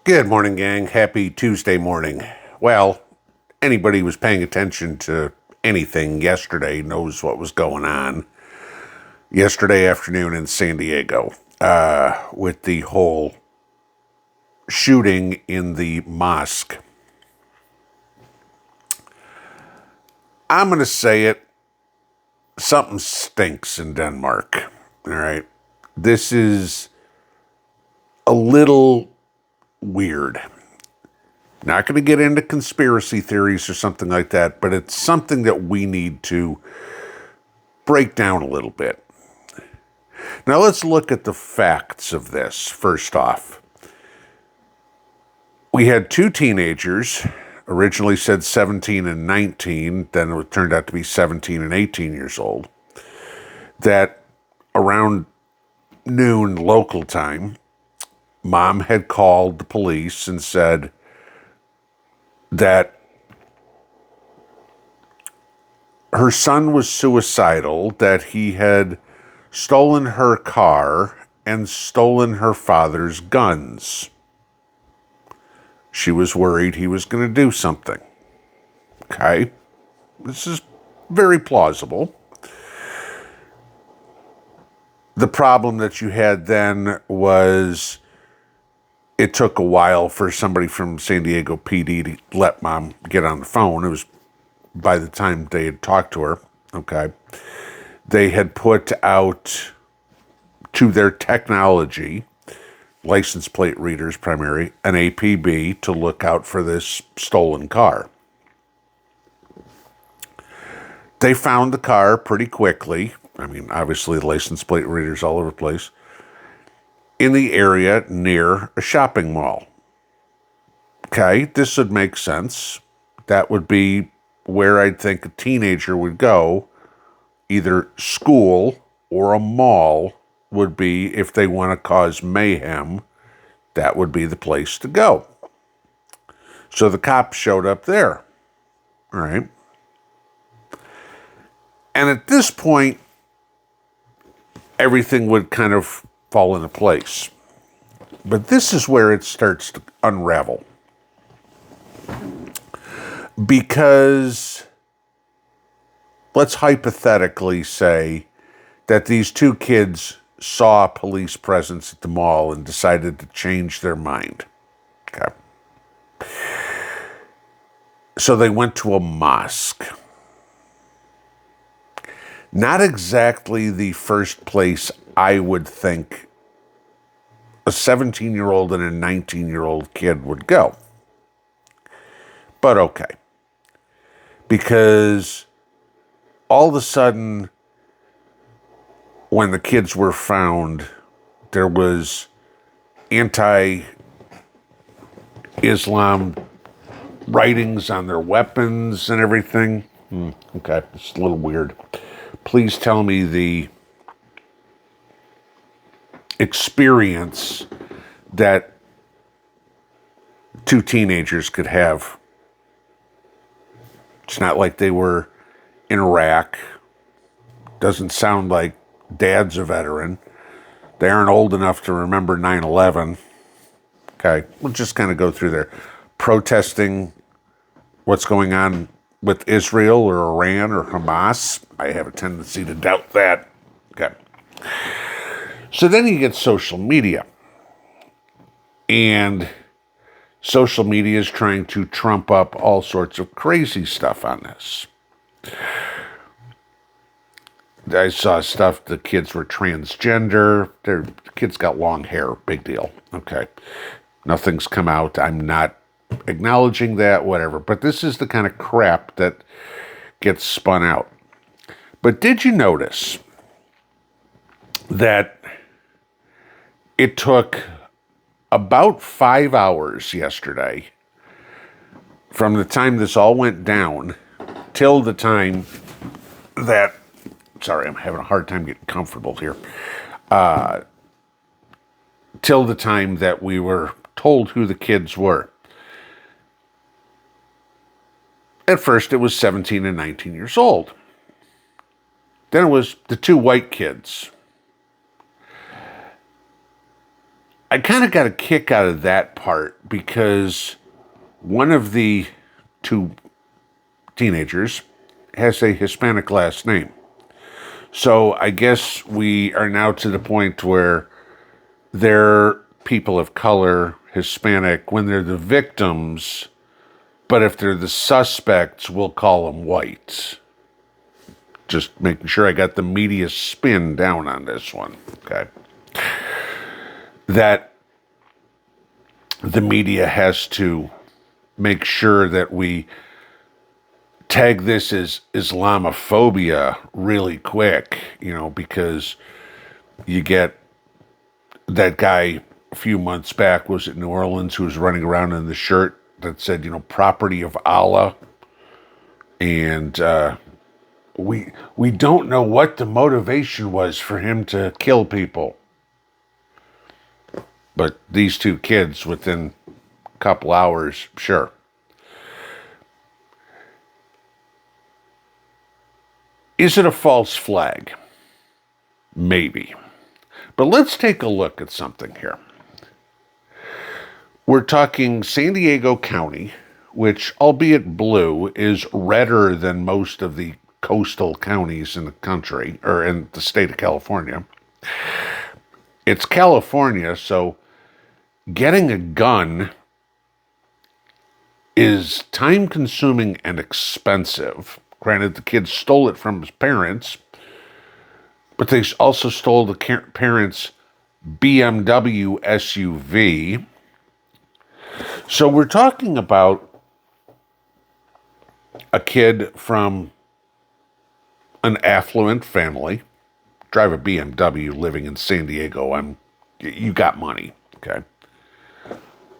Good morning, gang. Happy Tuesday morning. Well, anybody who was paying attention to anything yesterday knows what was going on yesterday afternoon in San Diego with the whole shooting in the mosque. I'm going to say it. Something stinks in Denmark. All right. This is a little weird. Not going to get into conspiracy theories or something like that, but it's something that we need to break down a little bit. Now let's look at the facts of this first off. We had two teenagers, originally said 17 and 19, then it turned out to be 17 and 18 years old, that around noon local time, mom had called the police and said that her son was suicidal, that he had stolen her car and stolen her father's guns. She was worried he was going to do something. Okay? This is very plausible. The problem that you had then was it took a while for somebody from San Diego PD to let mom get on the phone. It was by the time they had talked to her, okay, they had put out to their technology, license plate readers primarily, an APB to look out for this stolen car. They found the car pretty quickly. I mean, obviously the license plate readers all over the place. In the area near a shopping mall. Okay, this would make sense. That would be where I'd think a teenager would go. Either school or a mall would be, if they want to cause mayhem, that would be the place to go. So the cops showed up there. All right. And at this point, everything would kind of fall into place. But this is where it starts to unravel. Because let's hypothetically say that these two kids saw a police presence at the mall and decided to change their mind. Okay. So they went to a mosque. Not exactly the first place I would think a 17-year-old and a 19-year-old kid would go. But okay. Because all of a sudden, when the kids were found, there was anti-Islam writings on their weapons and everything. Okay, it's a little weird. Please tell me the experience that two teenagers could have. It's not like they were in Iraq. Doesn't sound like dad's a veteran. They aren't old enough to remember 9/11. Okay, we'll just kind of go through there. Protesting what's going on with Israel or Iran or Hamas. I have a tendency to doubt that. Okay. So then you get social media. And social media is trying to trump up all sorts of crazy stuff on this. I saw stuff, the kids were transgender. The kids got long hair, big deal. Okay. Nothing's come out. I'm not acknowledging that, whatever. But this is the kind of crap that gets spun out. But did you notice that it took about 5 hours yesterday from the time this all went down till the time that, sorry, I'm having a hard time getting comfortable here, till the time that we were told who the kids were. At first it was 17 and 19 years old. Then it was the two white kids. I kind of got a kick out of that part because one of the two teenagers has a Hispanic last name. So I guess we are now to the point where they're people of color, Hispanic, when they're the victims, but if they're the suspects, we'll call them white. Just making sure I got the media spin down on this one, okay? That the media has to make sure that we tag this as Islamophobia really quick, because you get that guy a few months back, was it New Orleans, who was running around in the shirt that said, property of Allah. And we don't know what the motivation was for him to kill people. But these two kids, within a couple hours, sure. Is it a false flag? Maybe. But let's take a look at something here. We're talking San Diego County, which, albeit blue, is redder than most of the coastal counties in the country, or in the state of California. It's California, so getting a gun is time-consuming and expensive. Granted, the kid stole it from his parents, but they also stole the parents' BMW SUV. So we're talking about a kid from an affluent family, drive a BMW, living in San Diego. You got money, okay?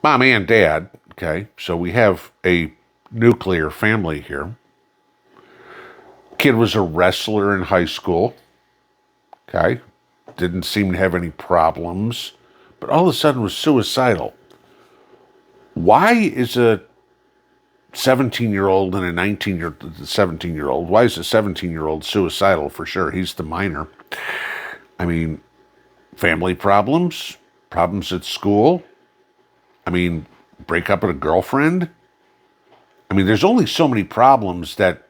Mom and dad, okay? So we have a nuclear family here. Kid was a wrestler in high school, okay? Didn't seem to have any problems, but all of a sudden was suicidal. Why is a 17-year-old and a 17-year-old, why is a 17-year-old suicidal? For sure, he's the minor. I mean, family problems, problems at school. I mean, break up with a girlfriend. I mean, there's only so many problems that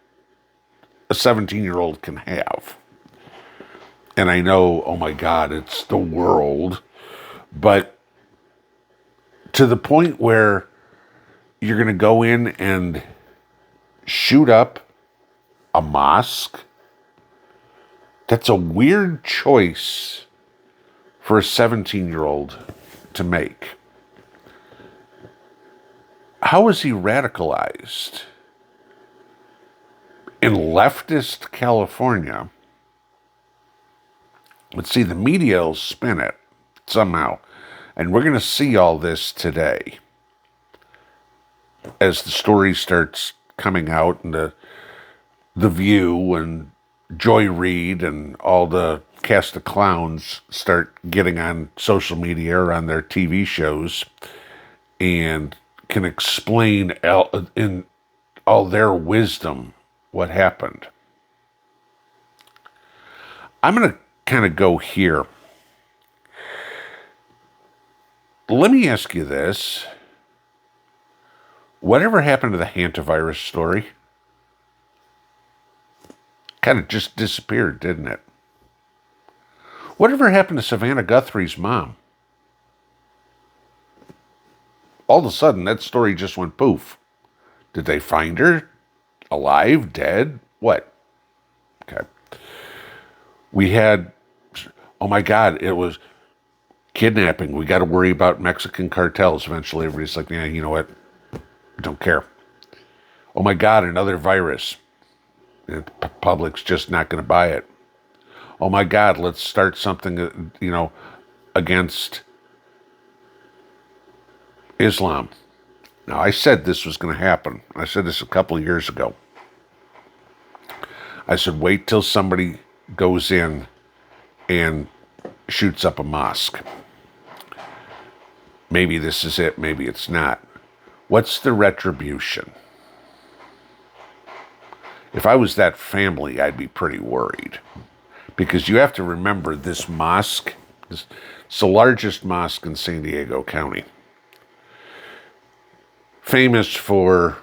a 17-year-old can have. And I know, oh my God, it's the world. But to the point where you're going to go in and shoot up a mosque, that's a weird choice for a 17-year-old to make. How is he radicalized? In leftist California, let's see, the media will spin it somehow. And we're going to see all this today as the story starts coming out, and the View and Joy Reid and all the cast of clowns start getting on social media or on their TV shows and can explain in all their wisdom what happened. I'm going to kind of go here. Let me ask you this. Whatever happened to the hantavirus story? Kind of just disappeared, didn't it? Whatever happened to Savannah Guthrie's mom? All of a sudden, that story just went poof. Did they find her? Alive? Dead? What? Okay. We had, oh my God, it was kidnapping. We got to worry about Mexican cartels. Eventually, everybody's like, yeah, you know what? Don't care. Oh my God, another virus. The public's just not going to buy it. Oh my God, let's start something, against Islam. Now, I said this was going to happen. I said this a couple of years ago. I said, wait till somebody goes in and shoots up a mosque. Maybe this is it, maybe it's not. What's the retribution? If I was that family, I'd be pretty worried. Because you have to remember, this It's the largest mosque in San Diego County. Famous for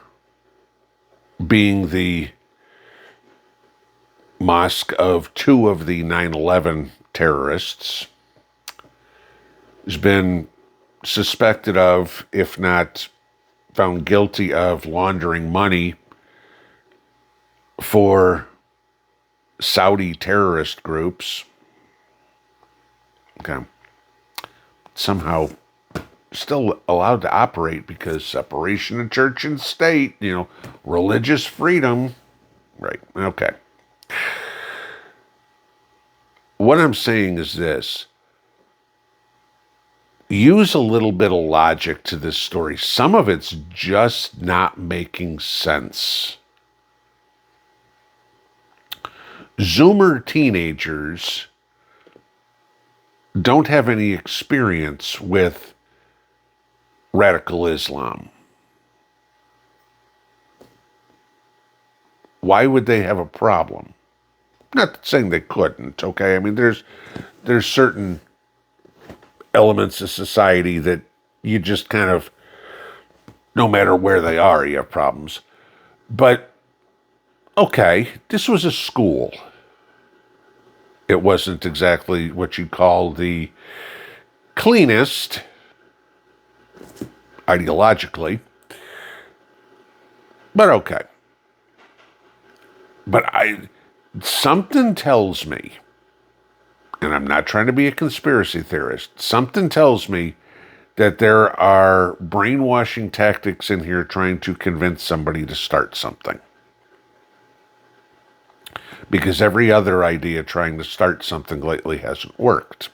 being the mosque of two of the 9/11 terrorists. Has been suspected of, if not found guilty of, laundering money for Saudi terrorist groups. Okay. Somehow still allowed to operate because separation of church and state, religious freedom. Right. Okay. What I'm saying is this. Use a little bit of logic to this story. Some of it's just not making sense. Zoomer teenagers don't have any experience with radical Islam. Why would they have a problem? Not saying they couldn't, okay? I mean, there's certain elements of society that you just kind of, no matter where they are, you have problems. But, okay, this was a school. It wasn't exactly what you'd call the cleanest, ideologically. But okay. But something tells me, and I'm not trying to be a conspiracy theorist, something tells me that there are brainwashing tactics in here trying to convince somebody to start something. Because every other idea trying to start something lately hasn't worked.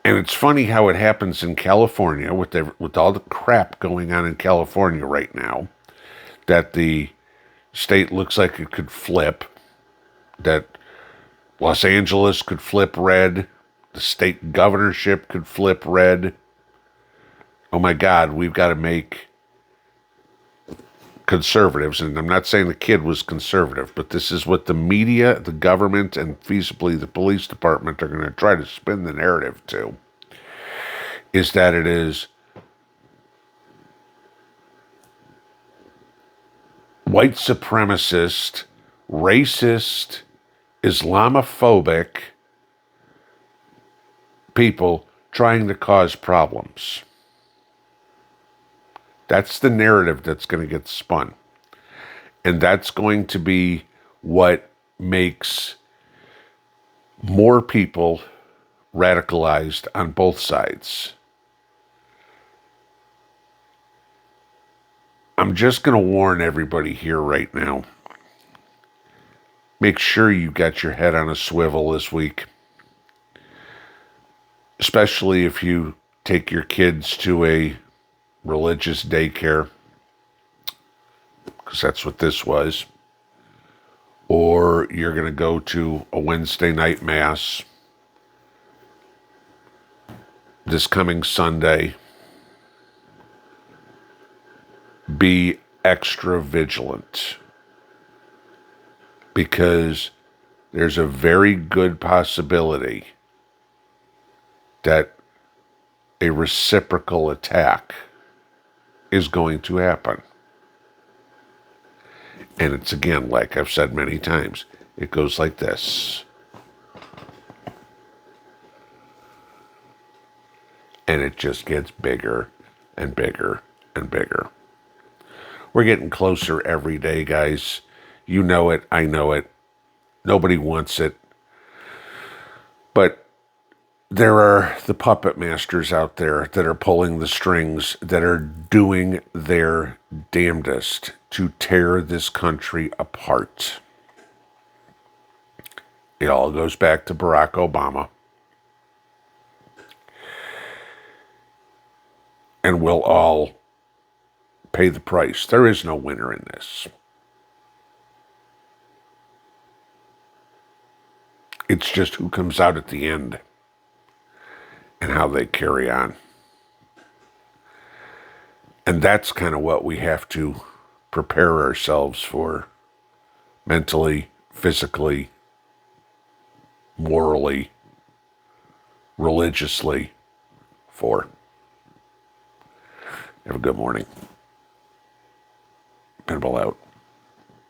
And it's funny how it happens in California with all the crap going on in California right now, that the state looks like it could flip, that Los Angeles could flip red, the state governorship could flip red. Oh my God, we've got to make conservatives, and I'm not saying the kid was conservative, but this is what the media, the government, and feasibly the police department are going to try to spin the narrative to, is that it is white supremacist, racist, Islamophobic people trying to cause problems. That's the narrative that's going to get spun. And that's going to be what makes more people radicalized on both sides. I'm just going to warn everybody here right now. Make sure you got your head on a swivel this week. Especially if you take your kids to a religious daycare, because that's what this was, or you're going to go to a Wednesday night mass this coming Sunday. Be extra vigilant, because there's a very good possibility that a reciprocal attack is going to happen. And it's, again, like I've said many times, it goes like this. And it just gets bigger and bigger and bigger. We're getting closer every day, guys. You know it. I know it. Nobody wants it. But there are the puppet masters out there that are pulling the strings, that are doing their damnedest to tear this country apart. It all goes back to Barack Obama. And we'll all pay the price. There is no winner in this. It's just who comes out at the end and how they carry on. And that's kind of what we have to prepare ourselves for, mentally, physically, morally, religiously for. Have a good morning. Pinball out.